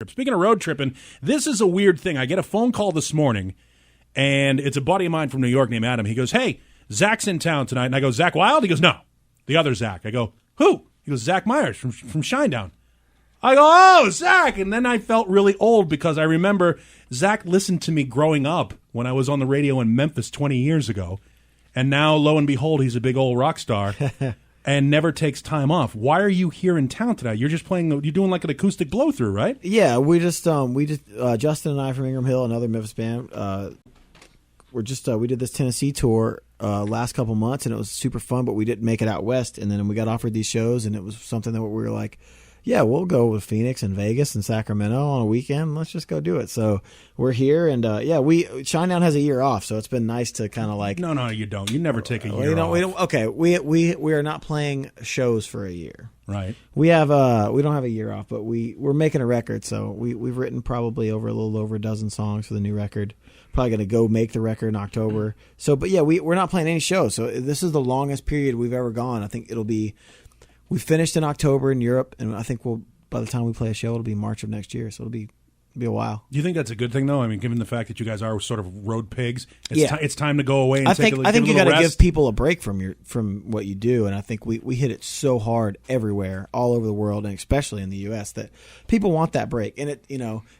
trip. Speaking of road tripping, this is a weird thing. I get a phone call this morning, and it's a buddy of mine from New York named Adam. He goes, hey, Zach's in town tonight. And I go, Zach Wild? He goes, no, the other Zach. I go, who? He goes, Zach Myers from Shinedown. I go, oh, Zach. And then I felt really old because I remember Zach listened to me growing up when I was on the radio in Memphis 20 years ago. And now, lo and behold, he's a big old rock star and never takes time off. Why are you here in town tonight? You're just playing, you're doing like an acoustic blow through, right? Yeah, we just Justin and I from Ingram Hill, another Memphis band, we did this Tennessee tour last couple months, and it was super fun, but we didn't make it out west. And then we got offered these shows, and it was something that we were like, yeah, we'll go with Phoenix and Vegas and Sacramento on a weekend. Let's just go do it. So we're here, and Shinedown has a year off, so it's been nice to kind of like. No, you don't. You never take a year off. Okay, we are not playing shows for a year. Right. We don't have a year off, but we're making a record, so we've written probably a little over a dozen songs for the new record. Probably going to go make the record in October. So, but yeah, we're not playing any shows. So this is the longest period we've ever gone. I think we finished in October in Europe, and I think by the time we play a show, it'll be March of next year. So it'll be a while. Do you think that's a good thing, though? I mean, given the fact that you guys are sort of road pigs, it's time to go away and take a little rest. I think you got to give people a break from what you do, and I think we hit it so hard everywhere, all over the world, and especially in the U.S., that people want that break. And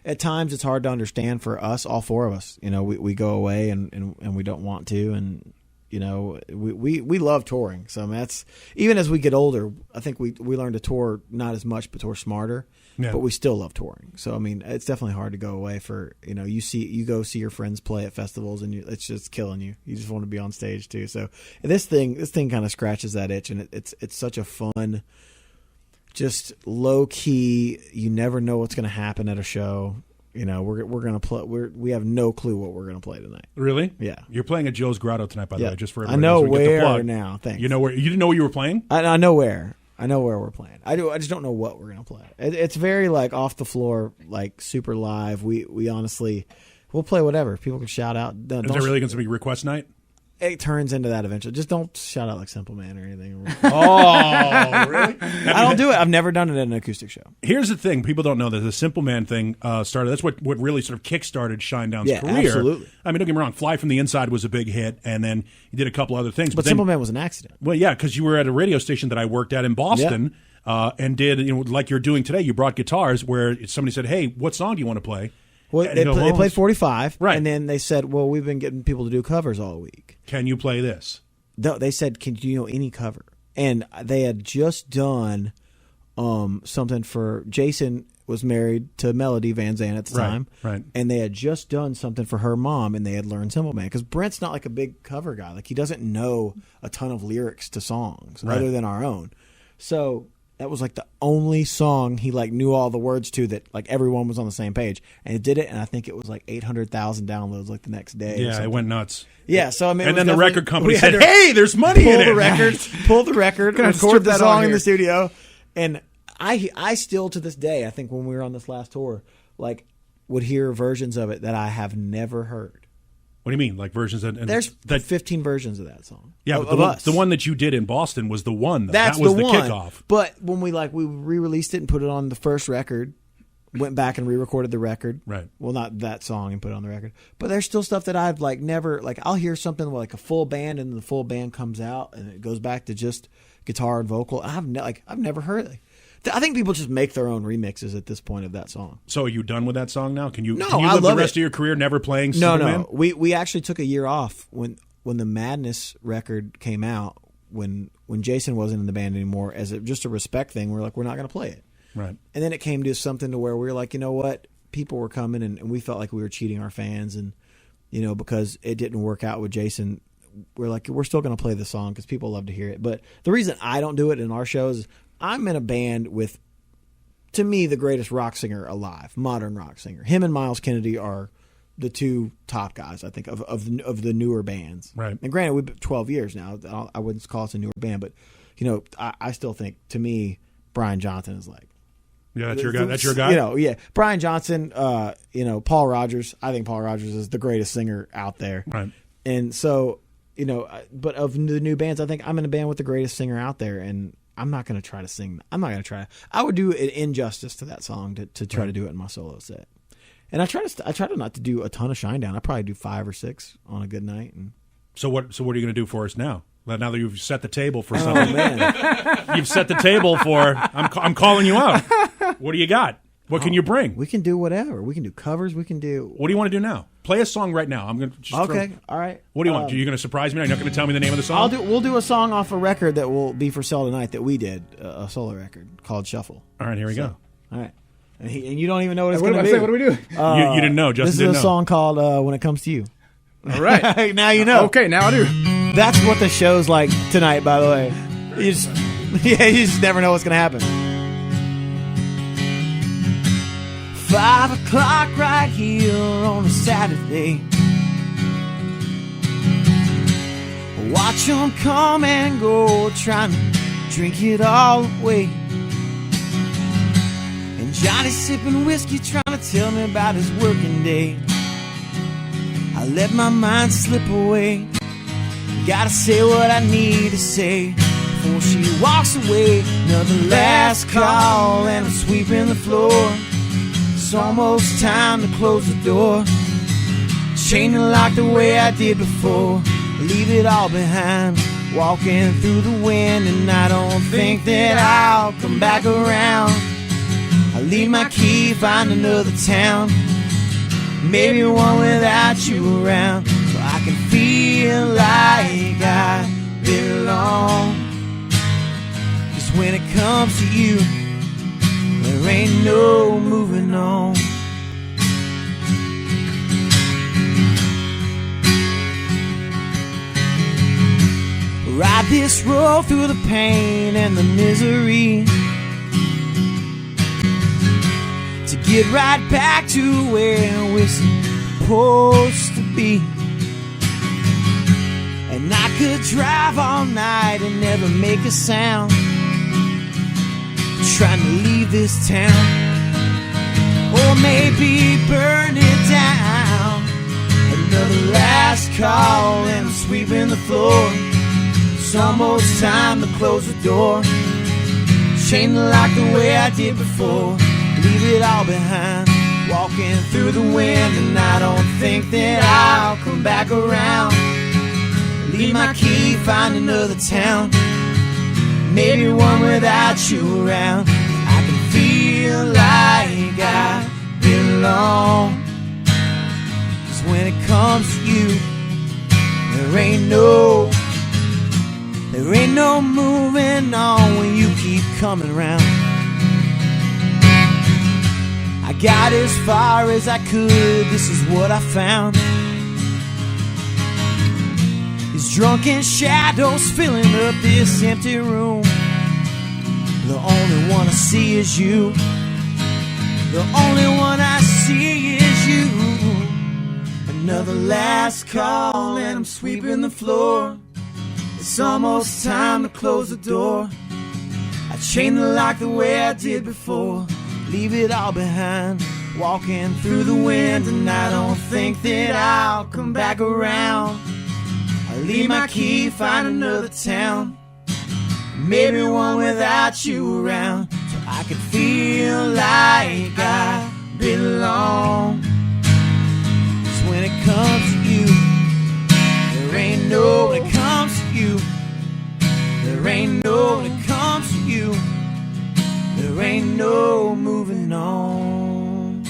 at times it's hard to understand for us, all four of us. We go away and we don't want to, and we love touring. So I mean, that's, even as we get older, I think we learn to tour not as much, but tour smarter. Yeah. But we still love touring. So I mean, it's definitely hard to go away for you go see your friends play at festivals, and it's just killing you. You just want to be on stage too. So this thing kind of scratches that itch, and it's such a fun, just low key. You never know what's going to happen at a show. We're gonna play. We have no clue what we're gonna play tonight. Really? Yeah. You're playing at Joe's Grotto tonight, by the way. Just for everybody. I know where now. Thanks. You know where? You didn't know where you were playing? I know where. I know where we're playing. I just don't know what we're gonna play. It's very like off the floor, like super live. We honestly, we'll play whatever. People can shout out. Is there really going to be request night? It turns into that eventually. Just don't shout out like Simple Man or anything. Oh, really? I don't do it. I've never done it at an acoustic show. Here's the thing. People don't know that the Simple Man thing started. That's what really sort of kick-started Shinedown's career. Absolutely. I mean, don't get me wrong. Fly from the Inside was a big hit, and then you did a couple other things. But then, Simple Man was an accident. Well, yeah, because you were at a radio station that I worked at in Boston and did, like you're doing today, you brought guitars where somebody said, hey, what song do you want to play? Well, they played 45, right. And then they said, well, we've been getting people to do covers all week. Can you play this? No, they said, do you know any cover? And they had just done something for, Jason was married to Melody Van Zandt at the time. Right. And they had just done something for her mom, and they had learned Simple Man. Because Brent's not like a big cover guy. Like, he doesn't know a ton of lyrics to songs other than our own. So that was like the only song he like knew all the words to, that like everyone was on the same page, and he did it. And I think it was like 800,000 downloads like the next day. Yeah, it went nuts. Yeah, so I mean, and then the record company said, "Hey, there's money in it." Pull the record, record the song in the studio. And I still to this day, I think when we were on this last tour, like would hear versions of it that I have never heard. What do you mean, like versions? There's 15 versions of that song. Yeah, but the one that you did in Boston was the one. That was the one. Kickoff. But when we re-released it and put it on the first record, went back and re-recorded the record. Right. Well, not that song and put it on the record, but there's still stuff that I've like never like. I'll hear something like a full band, and the full band comes out, and it goes back to just guitar and vocal. I've never heard it. I think people just make their own remixes at this point of that song. So are you done with that song now? Can you live the rest of your career never playing Superman? No. We actually took a year off when the Madness record came out, when Jason wasn't in the band anymore, as just a respect thing. We're like, we're not going to play it. Right. And then it came to something to where we were like, you know what? People were coming, and we felt like we were cheating our fans, and because it didn't work out with Jason, we're like, we're still going to play the song because people love to hear it. But the reason I don't do it in our shows is I'm in a band with, to me, the greatest rock singer alive, modern rock singer. Him and Miles Kennedy are the two top guys, I think, of the newer bands. Right. And granted, we've been 12 years now. I wouldn't call us a newer band, but I still think, to me, Brian Johnson is like, yeah, that's your guy. That's your guy. Yeah, Brian Johnson. Paul Rodgers. I think Paul Rodgers is the greatest singer out there. Right. And so, but of the new bands, I think I'm in a band with the greatest singer out there, and I'm not going to try to sing. I'm not going to try. I would do an injustice to that song to try to do it in my solo set. And I try to not to do a ton of Shinedown. I probably do 5 or 6 on a good night. And So what are you going to do for us now? Now that you've set the table for something, you've set the table for. I'm calling you out. What do you got? What can you bring? We can do whatever. We can do covers. We can do. What do you want to do now? Play a song right now. I'm going to. Okay. All right. What do you want? Are you going to surprise me? Are you not going to tell me the name of the song? We'll do a song off a record that will be for sale tonight that we did, a solo record called Shuffle. All right, here we go. All right. And you don't even know what it's going to be. What do we do? You didn't know. Justin didn't know. This is a song called When It Comes to You. All right. Now you know. Okay, now I do. That's what the show's like tonight, by the way. You just never know what's going to happen. 5 o'clock right here on a Saturday. Watch them come and go, trying to drink it all away. And Johnny sipping whiskey, trying to tell me about his working day. I let my mind slip away. Gotta say what I need to say before she walks away. Another last call and I'm sweeping the floor. It's almost time to close the door. Chain and lock the way I did before. Leave it all behind, walking through the wind. And I don't think that I'll come back around. I leave my key, find another town. Maybe one without you around. So I can feel like I belong. 'Cause when it comes to you, there ain't no moving on. Ride this road through the pain and the misery, to get right back to where we're supposed to be. And I could drive all night and never make a sound, trying to leave this town, or maybe burn it down. Another last call and I'm sweeping the floor. It's almost time to close the door. Chain the lock the way I did before. Leave it all behind, walking through the wind. And I don't think that I'll come back around. Leave my key, find another town. Maybe one without you around. I can feel like I belong. 'Cause when it comes to you, there ain't no moving on when you keep coming around. I got as far as I could, this is what I found. These drunken shadows filling up this empty room. The only one I see is you. The only one I see is you. Another last call and I'm sweeping the floor. It's almost time to close the door. I chain the lock the way I did before. Leave it all behind, walking through the wind. And I don't think that I'll come back around. I leave my key, find another town. Maybe one without you around. So I can feel like I belong. 'Cause when it comes to you, there ain't no, when it comes to you, there ain't no, when it comes to you, there ain't no moving on.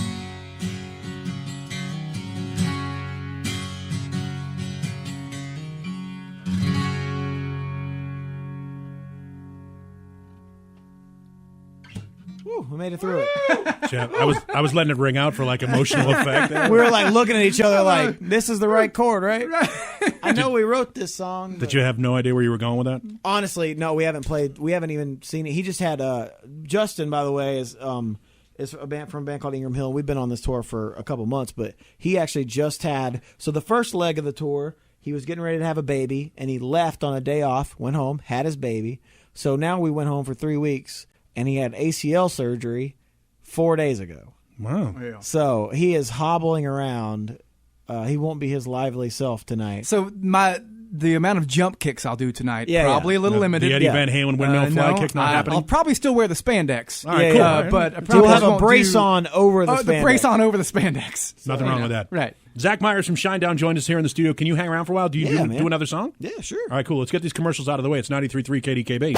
Woo, we made it through it. Jeff, I was letting it ring out for like emotional effect. We were like looking at each other like, this is the right chord, right? I know we wrote this song. Did you have no idea where you were going with that? Honestly, no, we haven't even seen it. He just had Justin, by the way, is a band from a band called Ingram Hill. We've been on this tour for a couple months, but he actually just had, so the first leg of the tour, he was getting ready to have a baby, and he left on a day off, went home, had his baby. So now we went home for 3 weeks, and he had ACL surgery 4 days ago. Wow. Yeah. So he is hobbling around. He won't be his lively self tonight. So the amount of jump kicks I'll do tonight. Yeah, probably a little limited. The Eddie Van Halen windmill fly no, kick not happening? I'll probably still wear the spandex. All right, cool. But I So probably you'll have a won't brace do, on over the spandex. the brace on over the spandex. So, Nothing wrong with that. Right. Zach Myers from Shinedown joined us here in the studio. Can you hang around for a while? Do you Yeah, do man. another song? Yeah, sure. All right, cool. Let's get these commercials out of the way. It's 93.3 KDKB.